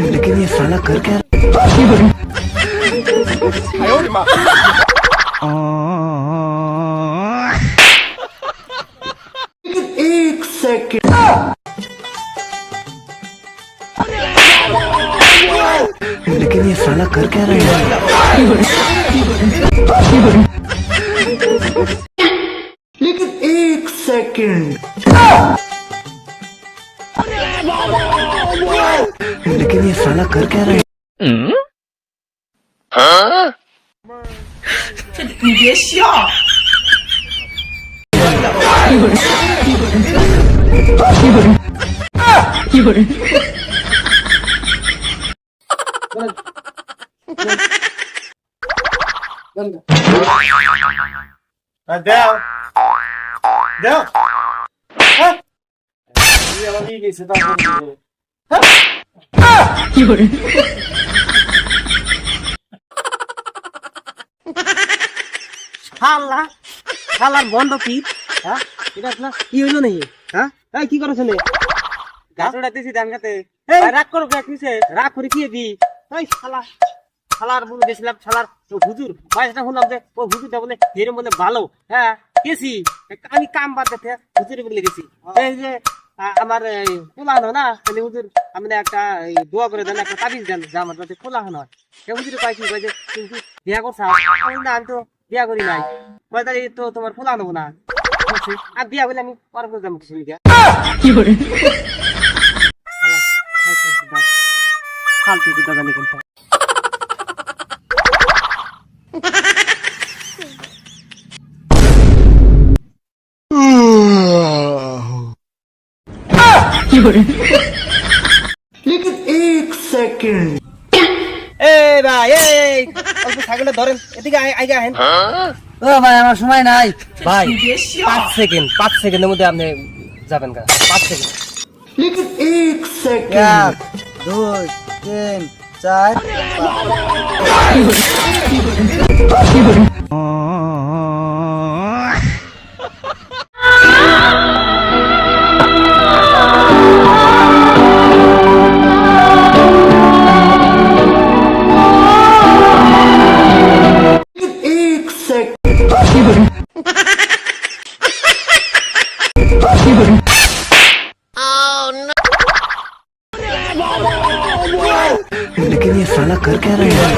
लेकिन ये साला कर क्या एक सेकंड लेकिन ये साला कर क्या रहा है लेकिन एक सेकंड लेकिन ये साला कर क्या रहा है你别笑。দেও দেও হ্যাঁ আমি গেছি শালা শালার বন্ধ কি হ্যাঁ এটা না কি হইলো নাকি হ্যাঁ এই কি করছ নে গাছ উড়াইতেছি ধান খেতে রাগ করো কে কিসে রাগ করে কি দি এই শালা শালার বলে গেছিলাম শালার হুজুর বয়সটা শুনলাম যে ও হুজুরটা বলে এরম বলে ভালো হ্যাঁ গেছি আমি কাম বাদ দিতে হুজুরে বলে গেছি এই যে আমার পোলানো না তাহলে হুজুর আমি একটা দোয়া করে দেন একটা তাবিজ দেন যে আমার যাতে পোলানো হয় সে হুজুরে কয় কি কয় যে তুমি বিয়া করছ না আমি তো বিয়া করি নাই কয় তাহলে তো তোমার পোলানো না আর বিয়া বলে আমি পরে করে যাবো কিছু ফালতু কথা জানি কিন্তু लेकिन एक सेकंड এই ভাই এই অল্প ছাগলটা ধরেন এদিকে আইগা আহেন ও ভাই আমার সময় নাই ভাই 5 সেকেন্ডের মধ্যে আপনি যাবেন কা 5 সেকেন্ড लेकिन एक सेकंड 1 2 3 4 एक सेकंड लेकिन ये साला कर क्या रहा है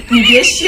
你别笑。